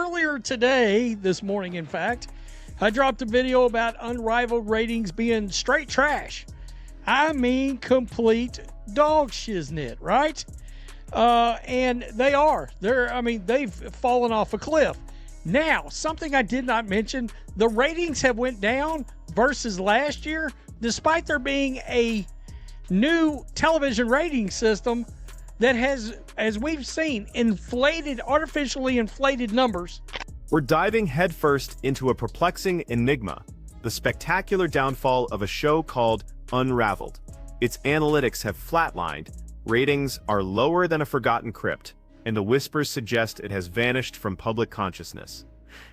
earlier today, this morning, in fact, I dropped a video about Unrivaled ratings being straight trash. I mean, complete dog shiznit, right? And they are. They've fallen off a cliff. Now, something I did not mention, the ratings have went down versus last year, despite there being a new television rating system that has, as we've seen, artificially inflated numbers. We're diving headfirst into a perplexing enigma, the spectacular downfall of a show called Unraveled. Its analytics have flatlined, ratings are lower than a forgotten crypt, and the whispers suggest it has vanished from public consciousness.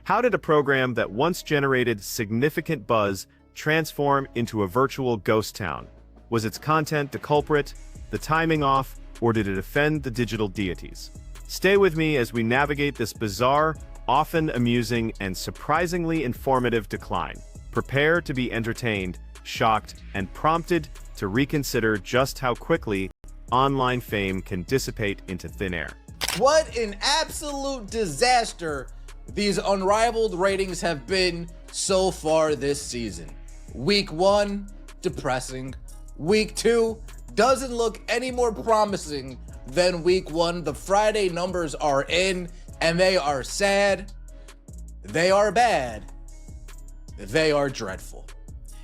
How did a program that once generated significant buzz transform into a virtual ghost town? Was its content the culprit, the timing off, or did it offend the digital deities? Stay with me as we navigate this bizarre, often amusing, and surprisingly informative decline. Prepare to be entertained, shocked, and prompted to reconsider just how quickly online fame can dissipate into thin air. What an absolute disaster these Unrivaled ratings have been so far this season. Week 1, depressing. Week 2 doesn't look any more promising than week 1. The Friday numbers are in, and they are sad. They are bad. They are dreadful.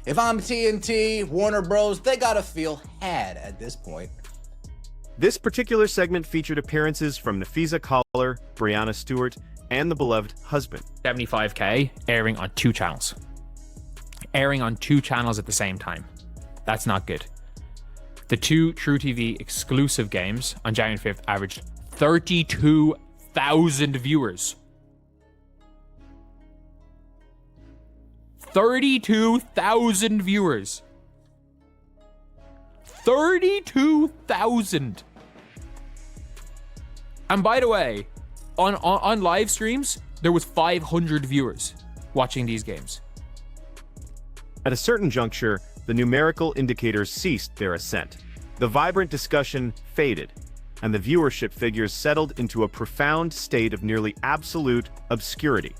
If I'm TNT, Warner Bros., they gotta feel had at this point. This particular segment featured appearances from Nafisa Collar, Brianna Stewart, and the beloved husband. $75K airing on 2 channels. Airing on 2 channels at the same time. That's not good. The 2 truTV exclusive games on January 5th averaged 32,000 viewers. 32,000 viewers. 32,000. And by the way, on live streams, there was 500 viewers watching these games. At a certain juncture, the numerical indicators ceased their ascent. The vibrant discussion faded, and the viewership figures settled into a profound state of nearly absolute obscurity.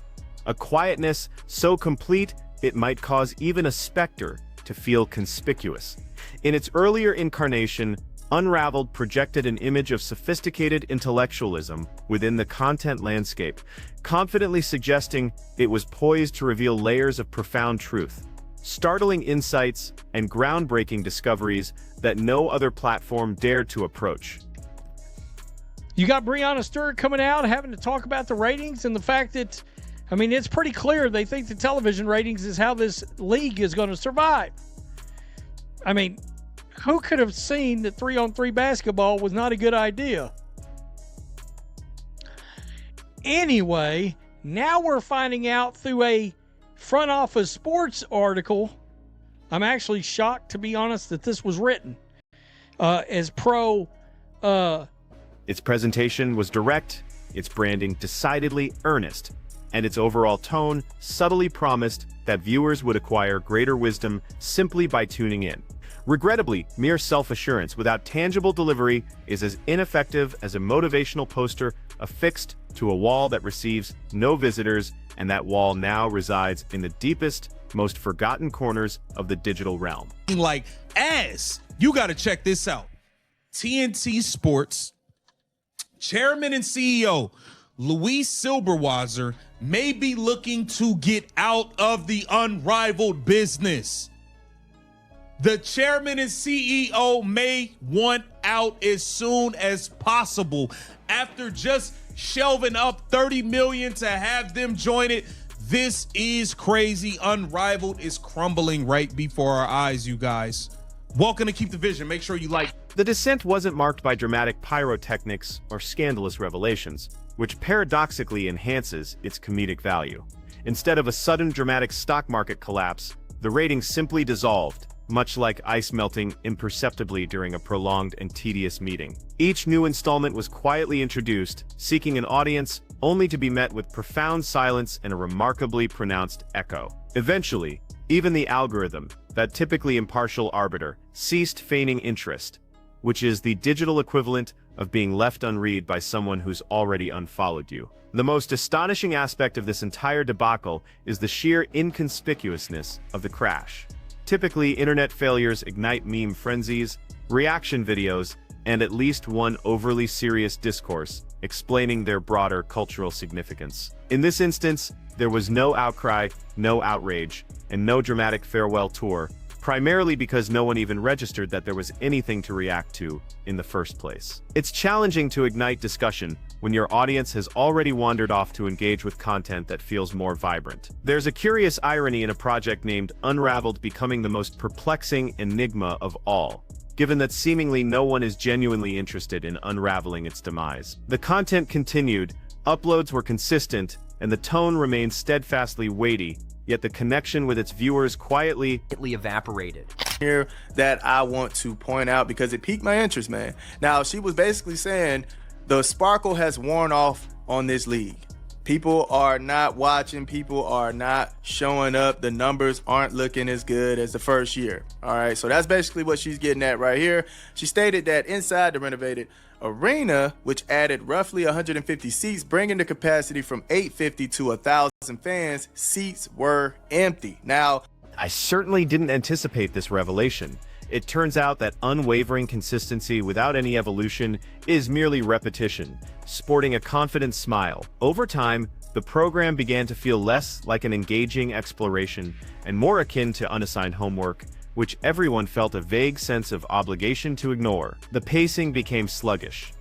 A quietness so complete it might cause even a specter to feel conspicuous. In its earlier incarnation, Unraveled projected an image of sophisticated intellectualism within the content landscape, confidently suggesting it was poised to reveal layers of profound truth, startling insights, and groundbreaking discoveries that no other platform dared to approach. You got Brianna Stewart coming out having to talk about the ratings and the fact that, it's pretty clear they think the television ratings is how this league is going to survive. Who could have seen that 3-on-3 basketball was not a good idea? Anyway, now we're finding out through a front office sports article. I'm actually shocked, to be honest, that this was written as pro. Its presentation was direct, its branding decidedly earnest, and its overall tone subtly promised that viewers would acquire greater wisdom simply by tuning in. Regrettably, mere self-assurance without tangible delivery is as ineffective as a motivational poster affixed to a wall that receives no visitors, and that wall now resides in the deepest, most forgotten corners of the digital realm. You gotta check this out. TNT Sports Chairman and CEO Luis Silberwasser may be looking to get out of the Unrivaled business. The chairman and CEO may want out as soon as possible after just shelving up $30 million to have them join it. This is crazy. Unrivaled is crumbling right before our eyes, you guys. Welcome to Keep the Vision. Make sure you like. The descent wasn't marked by dramatic pyrotechnics or scandalous revelations, which paradoxically enhances its comedic value. Instead of a sudden dramatic stock market collapse, the ratings simply dissolved, much like ice melting imperceptibly during a prolonged and tedious meeting. Each new installment was quietly introduced, seeking an audience, only to be met with profound silence and a remarkably pronounced echo. Eventually, even the algorithm, that typically impartial arbiter, ceased feigning interest, which is the digital equivalent of being left unread by someone who's already unfollowed you. The most astonishing aspect of this entire debacle is the sheer inconspicuousness of the crash. Typically, internet failures ignite meme frenzies, reaction videos, and at least one overly serious discourse explaining their broader cultural significance. In this instance, there was no outcry, no outrage, and no dramatic farewell tour, primarily because no one even registered that there was anything to react to in the first place. It's challenging to ignite discussion when your audience has already wandered off to engage with content that feels more vibrant. There's a curious irony in a project named Unraveled becoming the most perplexing enigma of all, given that seemingly no one is genuinely interested in unraveling its demise. The content continued, uploads were consistent, and the tone remained steadfastly weighty, yet the connection with its viewers quietly evaporated. Here that I want to point out because it piqued my interest, man. Now, she was basically saying the sparkle has worn off on this league. People are not watching, people are not showing up, the numbers aren't looking as good as the first year. All right, so that's basically what she's getting at right here. She stated that inside the renovated arena, which added roughly 150 seats, bringing the capacity from 850 to 1,000 fans, seats were empty. Now, I certainly didn't anticipate this revelation. It turns out that unwavering consistency without any evolution is merely repetition, sporting a confident smile. Over time, the program began to feel less like an engaging exploration and more akin to unassigned homework, which everyone felt a vague sense of obligation to ignore. The pacing became sluggish.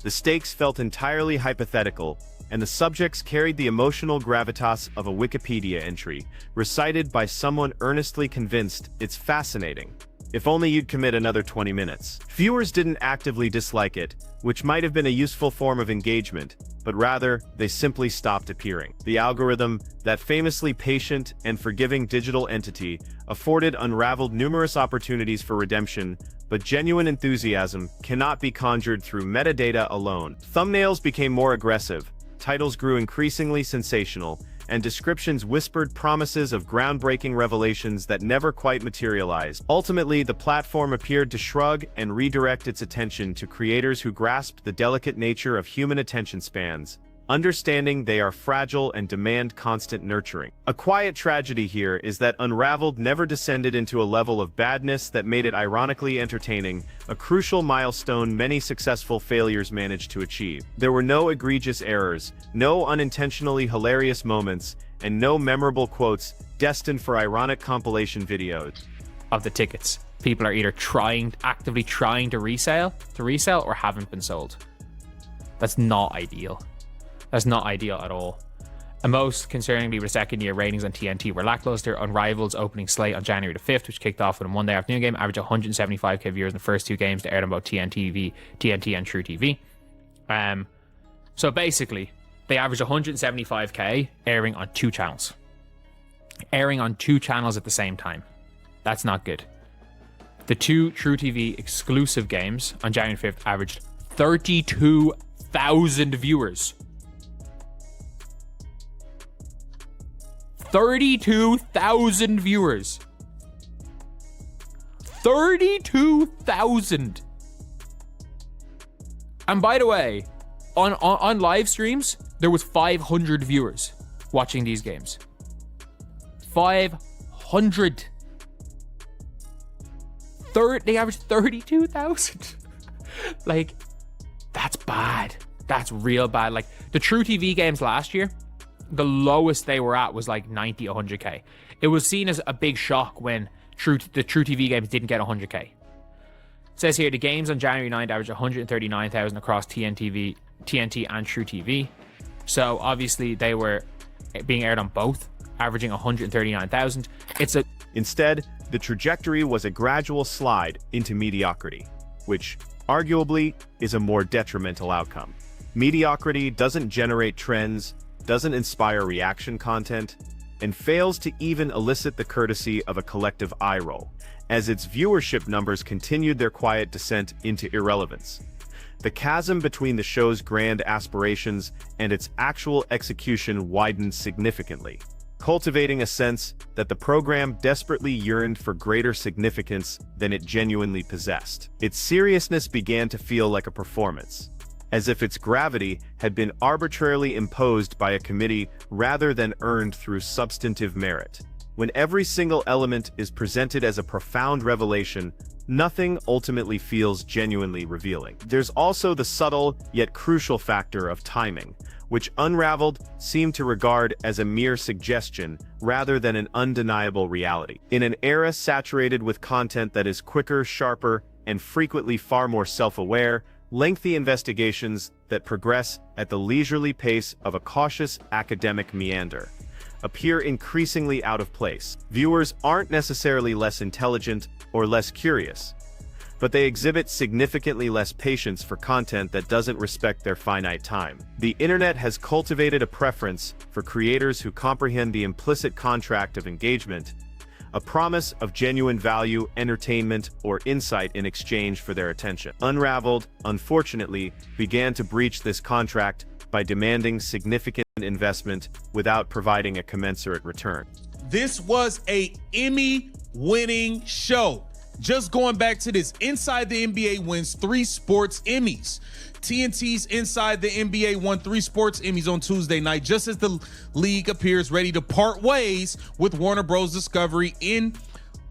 The stakes felt entirely hypothetical, and the subjects carried the emotional gravitas of a Wikipedia entry, recited by someone earnestly convinced it's fascinating. If only you'd commit another 20 minutes. Viewers didn't actively dislike it, which might have been a useful form of engagement, but rather, they simply stopped appearing. The algorithm, that famously patient and forgiving digital entity, afforded Unraveled numerous opportunities for redemption, but genuine enthusiasm cannot be conjured through metadata alone. Thumbnails became more aggressive, titles grew increasingly sensational, and descriptions whispered promises of groundbreaking revelations that never quite materialized. Ultimately, the platform appeared to shrug and redirect its attention to creators who grasped the delicate nature of human attention spans, understanding they are fragile and demand constant nurturing. A quiet tragedy here is that Unraveled never descended into a level of badness that made it ironically entertaining, a crucial milestone many successful failures managed to achieve. There were no egregious errors, no unintentionally hilarious moments, and no memorable quotes destined for ironic compilation videos. Of the tickets, people are either actively trying to resell or haven't been sold. That's not ideal. That's not ideal at all. And most concerningly, the second year ratings on TNT were lackluster. Unrivaled's opening slate on January the 5th, which kicked off with a Monday afternoon game, averaged 175k viewers in the first two games to air on both TNT and True TV. So basically, they averaged 175k airing on two channels. Airing on two channels at the same time. That's not good. The two True TV exclusive games on January 5th averaged 32,000 viewers. 32,000 viewers. 32,000. And by the way, on live streams, there was 500 viewers watching these games. 500. They averaged 32,000. Like, that's bad. That's real bad. Like, the True TV games last year, the lowest they were at was like 90, 100k. It was seen as a big shock when the True TV games didn't get 100k. It says here, the games on January 9th averaged 139,000 across TNT and True TV. So obviously they were being aired on both, averaging 139,000. Instead, the trajectory was a gradual slide into mediocrity, which arguably is a more detrimental outcome. Mediocrity doesn't generate trends, doesn't inspire reaction content, and fails to even elicit the courtesy of a collective eye roll, as its viewership numbers continued their quiet descent into irrelevance. The chasm between the show's grand aspirations and its actual execution widened significantly, cultivating a sense that the program desperately yearned for greater significance than it genuinely possessed. Its seriousness began to feel like a performance, as if its gravity had been arbitrarily imposed by a committee rather than earned through substantive merit. When every single element is presented as a profound revelation, nothing ultimately feels genuinely revealing. There's also the subtle yet crucial factor of timing, which Unraveled seemed to regard as a mere suggestion rather than an undeniable reality. In an era saturated with content that is quicker, sharper, and frequently far more self-aware, lengthy investigations that progress at the leisurely pace of a cautious academic meander appear increasingly out of place. Viewers aren't necessarily less intelligent or less curious, but they exhibit significantly less patience for content that doesn't respect their finite time. The internet has cultivated a preference for creators who comprehend the implicit contract of engagement, a promise of genuine value, entertainment, or insight in exchange for their attention. Unraveled, unfortunately, began to breach this contract by demanding significant investment without providing a commensurate return. This was a Emmy-winning show. Just going back to this, Inside the NBA wins 3 sports Emmys. TNT's Inside the NBA won 3 sports Emmys on Tuesday night, just as the league appears ready to part ways with Warner Bros. Discovery in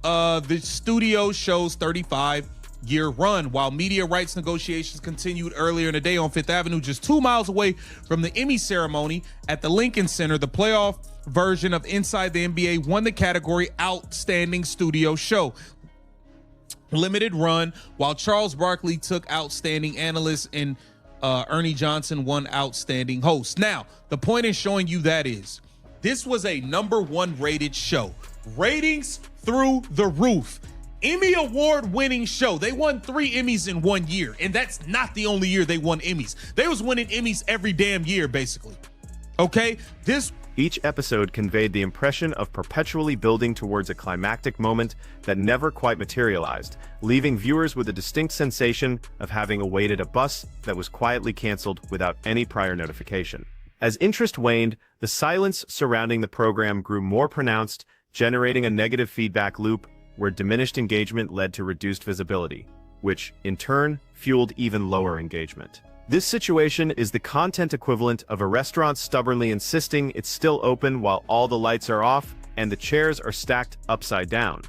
the studio show's 35-year run. While media rights negotiations continued earlier in the day on Fifth Avenue, just 2 miles away from the Emmy ceremony at the Lincoln Center, the playoff version of Inside the NBA won the category Outstanding Studio Show. Limited run, while Charles Barkley took Outstanding Analyst and Ernie Johnson won Outstanding Host. Now, the point in showing you that is, this was a #1 rated show. Ratings through the roof. Emmy Award winning show. They won 3 Emmys in 1 year, and that's not the only year they won Emmys. They was winning Emmys every damn year, basically. Okay? Each episode conveyed the impression of perpetually building towards a climactic moment that never quite materialized, leaving viewers with a distinct sensation of having awaited a bus that was quietly canceled without any prior notification. As interest waned, the silence surrounding the program grew more pronounced, generating a negative feedback loop where diminished engagement led to reduced visibility, which, in turn, fueled even lower engagement. This situation is the content equivalent of a restaurant stubbornly insisting it's still open while all the lights are off and the chairs are stacked upside down.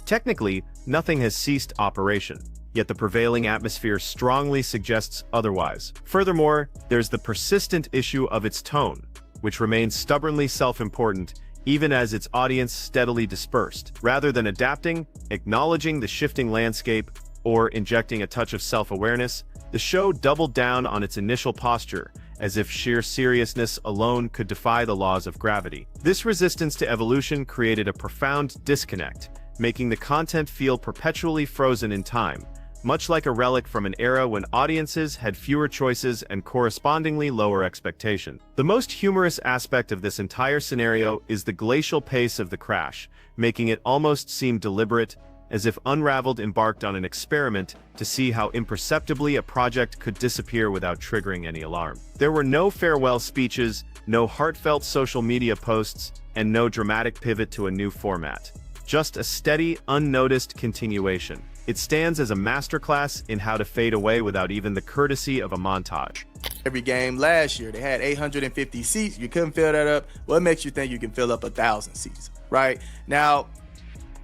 Technically, nothing has ceased operation, yet the prevailing atmosphere strongly suggests otherwise. Furthermore, there's the persistent issue of its tone, which remains stubbornly self-important even as its audience steadily dispersed. Rather than adapting, acknowledging the shifting landscape, or injecting a touch of self-awareness, the show doubled down on its initial posture, as if sheer seriousness alone could defy the laws of gravity. This resistance to evolution created a profound disconnect, making the content feel perpetually frozen in time, much like a relic from an era when audiences had fewer choices and correspondingly lower expectation. The most humorous aspect of this entire scenario is the glacial pace of the crash, making it almost seem deliberate, as if Unraveled embarked on an experiment to see how imperceptibly a project could disappear without triggering any alarm. There were no farewell speeches, no heartfelt social media posts, and no dramatic pivot to a new format. Just a steady, unnoticed continuation. It stands as a masterclass in how to fade away without even the courtesy of a montage. Every game last year, they had 850 seats. You couldn't fill that up. What makes you think you can fill up 1,000 seats, right? Now,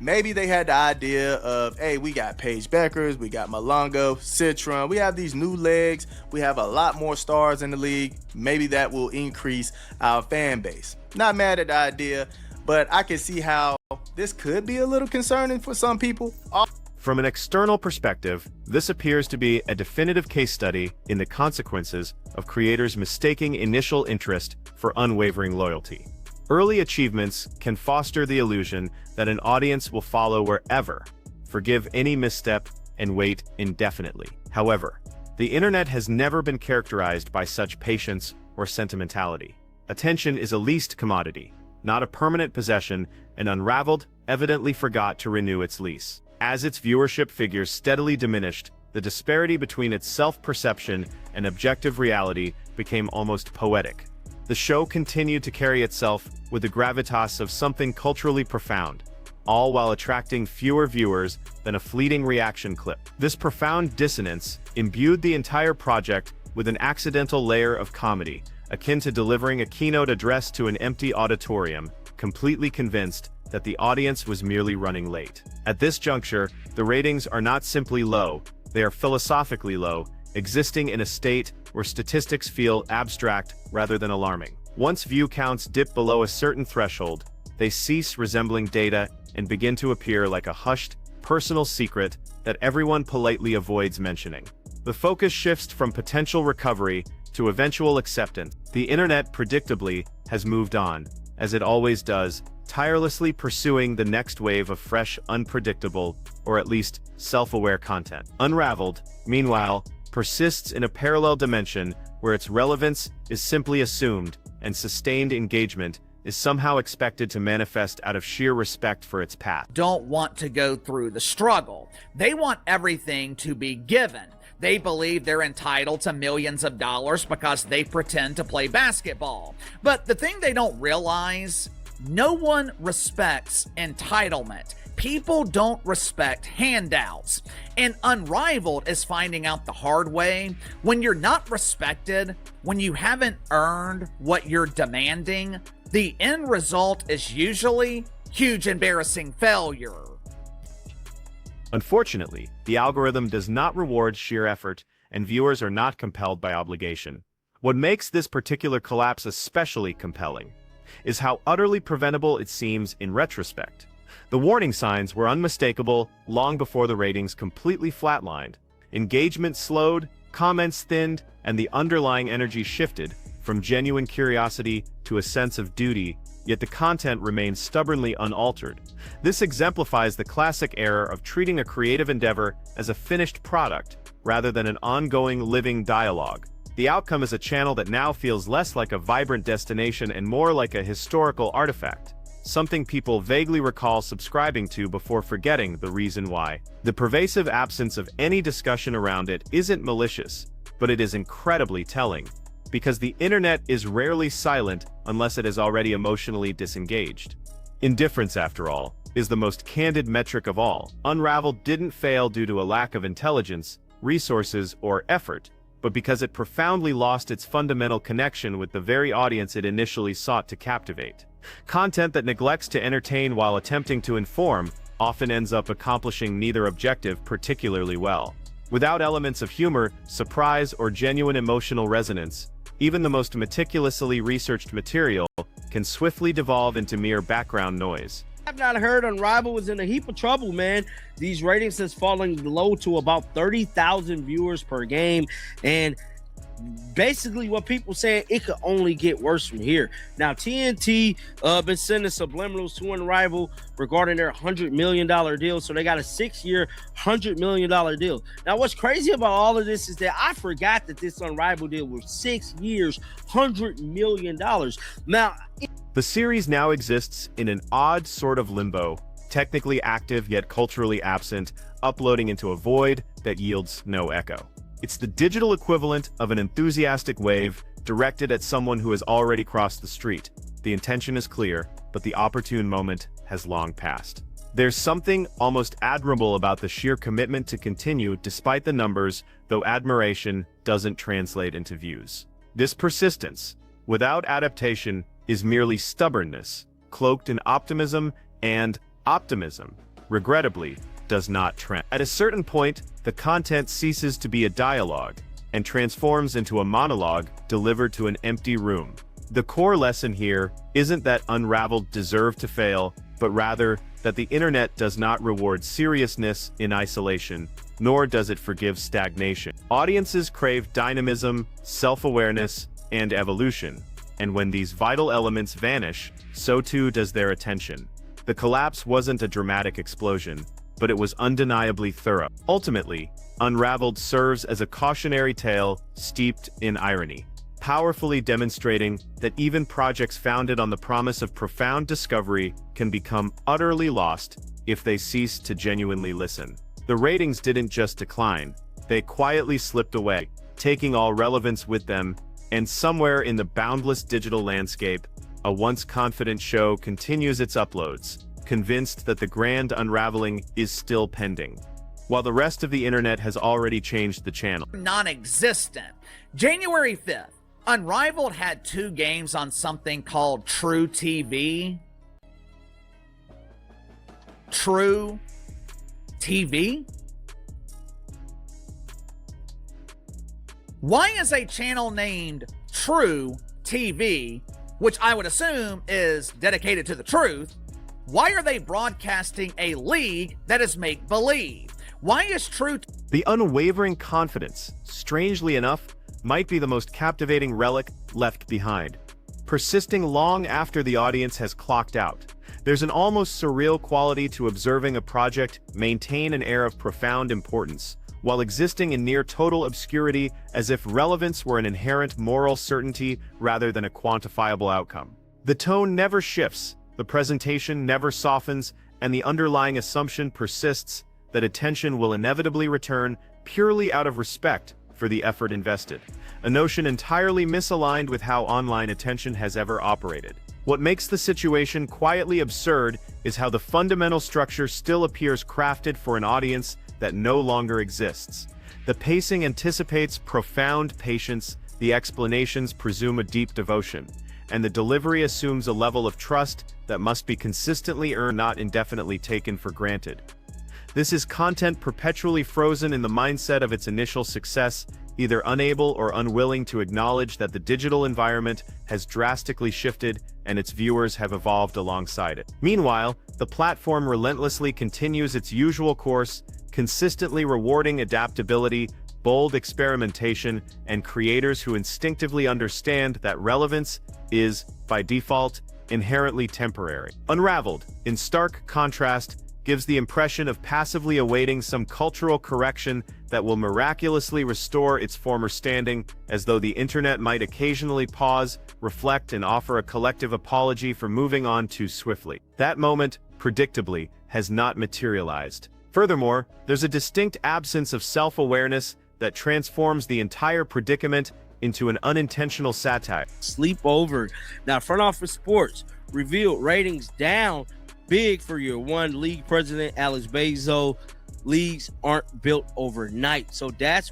maybe they had the idea of, hey, we got Paige Beckers, we got Malongo, Citron, we have these new legs, we have a lot more stars in the league. Maybe that will increase our fan base. Not mad at the idea, but I can see how this could be a little concerning for some people. From an external perspective, this appears to be a definitive case study in the consequences of creators mistaking initial interest for unwavering loyalty. Early achievements can foster the illusion that an audience will follow wherever, forgive any misstep, and wait indefinitely. However, the internet has never been characterized by such patience or sentimentality. Attention is a leased commodity, not a permanent possession, and Unraveled evidently forgot to renew its lease. As its viewership figures steadily diminished, the disparity between its self-perception and objective reality became almost poetic. The show continued to carry itself with the gravitas of something culturally profound, all while attracting fewer viewers than a fleeting reaction clip. This profound dissonance imbued the entire project with an accidental layer of comedy, akin to delivering a keynote address to an empty auditorium, completely convinced that the audience was merely running late. At this juncture, the ratings are not simply low, they are philosophically low, existing in a state where statistics feel abstract rather than alarming. Once view counts dip below a certain threshold, they cease resembling data and begin to appear like a hushed, personal secret that everyone politely avoids mentioning. The focus shifts from potential recovery to eventual acceptance. The internet, predictably, has moved on, as it always does, tirelessly pursuing the next wave of fresh, unpredictable, or at least self-aware content. Unrivaled, meanwhile, persists in a parallel dimension where its relevance is simply assumed and sustained engagement is somehow expected to manifest out of sheer respect for its path. Don't want to go through the struggle. They want everything to be given. They believe they're entitled to millions of dollars because they pretend to play basketball. But the thing they don't realize, no one respects entitlement. People don't respect handouts. And Unrivaled is finding out the hard way. When you're not respected, when you haven't earned what you're demanding, the end result is usually huge embarrassing failure. Unfortunately, the algorithm does not reward sheer effort, and viewers are not compelled by obligation. What makes this particular collapse especially compelling is how utterly preventable it seems in retrospect. The warning signs were unmistakable long before the ratings completely flatlined. Engagement slowed, comments thinned, and the underlying energy shifted from genuine curiosity to a sense of duty, yet the content remains stubbornly unaltered. This exemplifies the classic error of treating a creative endeavor as a finished product rather than an ongoing living dialogue. The outcome is a channel that now feels less like a vibrant destination and more like a historical artifact, something people vaguely recall subscribing to before forgetting the reason why. The pervasive absence of any discussion around it isn't malicious, but it is incredibly telling, because the internet is rarely silent unless it is already emotionally disengaged. Indifference, after all, is the most candid metric of all. Unrivaled didn't fail due to a lack of intelligence, resources, or effort, but because it profoundly lost its fundamental connection with the very audience it initially sought to captivate. Content that neglects to entertain while attempting to inform often ends up accomplishing neither objective particularly well. Without elements of humor, surprise, or genuine emotional resonance, even the most meticulously researched material can swiftly devolve into mere background noise. I've not heard Unrivaled was in a heap of trouble, man. These ratings has fallen low to about 30,000 viewers per game, and basically what people saying, it could only get worse from here. Now TNT been sending subliminals to Unrivaled regarding their $100 million deal, so they got a 6-year $100 million deal. Now what's crazy about all of this is that I forgot that this Unrivaled deal was 6 years, $100 million. Now the series now exists in an odd sort of limbo, technically active yet culturally absent, uploading into a void that yields no echo. It's the digital equivalent of an enthusiastic wave directed at someone who has already crossed the street. The intention is clear, but the opportune moment has long passed. There's something almost admirable about the sheer commitment to continue despite the numbers, though admiration doesn't translate into views. This persistence, without adaptation, is merely stubbornness, cloaked in optimism, and optimism, regrettably, does not trend. At a certain point, the content ceases to be a dialogue and transforms into a monologue delivered to an empty room. The core lesson here isn't that Unrivaled deserved to fail, but rather that the internet does not reward seriousness in isolation, nor does it forgive stagnation. Audiences crave dynamism, self-awareness, and evolution, and when these vital elements vanish, so too does their attention. The collapse wasn't a dramatic explosion, but it was undeniably thorough. Ultimately, Unrivaled serves as a cautionary tale steeped in irony, powerfully demonstrating that even projects founded on the promise of profound discovery can become utterly lost if they cease to genuinely listen. The ratings didn't just decline, they quietly slipped away, taking all relevance with them, and somewhere in the boundless digital landscape, a once confident show continues its uploads, convinced that the grand unraveling is still pending. while the rest of the internet has already changed the channel. Non-existent. January 5th, Unrivaled had 2 games on something called True TV. True TV? Why is a channel named True TV, which I would assume is dedicated to the truth, why are they broadcasting a league that is make-believe? Why is True... The unwavering confidence, strangely enough, might be the most captivating relic left behind, persisting long after the audience has clocked out. There's an almost surreal quality to observing a project maintain an air of profound importance, while existing in near total obscurity, as if relevance were an inherent moral certainty rather than a quantifiable outcome. The tone never shifts, the presentation never softens, and the underlying assumption persists that attention will inevitably return purely out of respect for the effort invested, a notion entirely misaligned with how online attention has ever operated. What makes the situation quietly absurd is how the fundamental structure still appears crafted for an audience that no longer exists. The pacing anticipates profound patience, the explanations presume a deep devotion, and the delivery assumes a level of trust that must be consistently earned, not indefinitely taken for granted. This is content perpetually frozen in the mindset of its initial success, either unable or unwilling to acknowledge that the digital environment has drastically shifted and its viewers have evolved alongside it. Meanwhile, the platform relentlessly continues its usual course, consistently rewarding adaptability, bold experimentation, and creators who instinctively understand that relevance is, by default, inherently temporary. Unrivaled, in stark contrast, gives the impression of passively awaiting some cultural correction that will miraculously restore its former standing, as though the internet might occasionally pause, reflect, and offer a collective apology for moving on too swiftly. That moment, predictably, has not materialized. Furthermore, there's a distinct absence of self-awareness that transforms the entire predicament into an unintentional satire. Sleep over. Now, Front Office Sports revealed ratings down big for your one league president, Alex Bezos. Leagues aren't built overnight. So that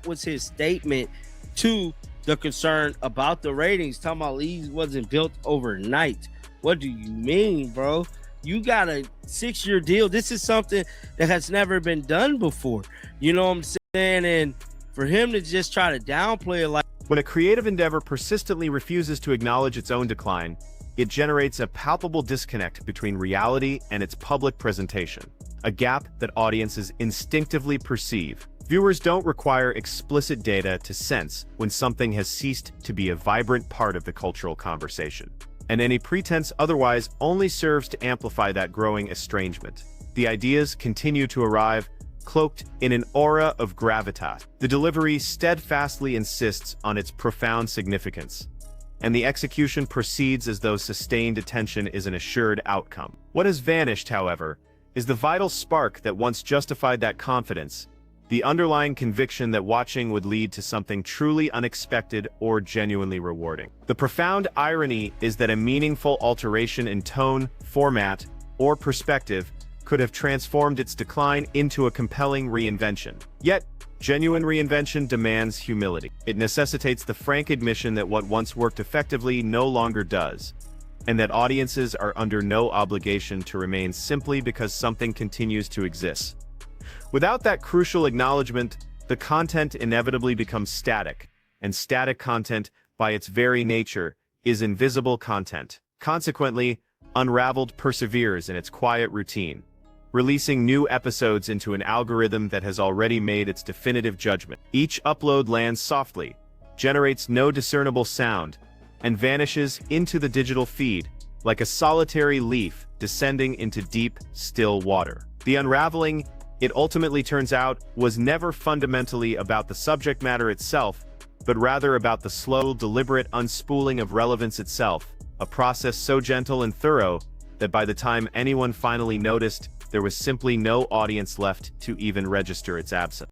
was his statement to the concern about the ratings, talking about leagues wasn't built overnight. What do you mean, bro? You got a 6-year deal. This is something that has never been done before. You know what I'm saying? And for him to just try to downplay it like... When a creative endeavor persistently refuses to acknowledge its own decline, it generates a palpable disconnect between reality and its public presentation, a gap that audiences instinctively perceive. Viewers don't require explicit data to sense when something has ceased to be a vibrant part of the cultural conversation, and any pretense otherwise only serves to amplify that growing estrangement. The ideas continue to arrive, cloaked in an aura of gravitas. The delivery steadfastly insists on its profound significance, and the execution proceeds as though sustained attention is an assured outcome. What has vanished, however, is the vital spark that once justified that confidence, the underlying conviction that watching would lead to something truly unexpected or genuinely rewarding. The profound irony is that a meaningful alteration in tone, format, or perspective could have transformed its decline into a compelling reinvention. Yet, genuine reinvention demands humility. It necessitates the frank admission that what once worked effectively no longer does, and that audiences are under no obligation to remain simply because something continues to exist. Without that crucial acknowledgement, the content inevitably becomes static, and static content, by its very nature, is invisible content. Consequently, Unrivaled perseveres in its quiet routine, releasing new episodes into an algorithm that has already made its definitive judgment. Each upload lands softly, generates no discernible sound, and vanishes into the digital feed, like a solitary leaf descending into deep, still water. The unraveling, it ultimately turns out, was never fundamentally about the subject matter itself, but rather about the slow, deliberate unspooling of relevance itself, a process so gentle and thorough that by the time anyone finally noticed, there was simply no audience left to even register its absence.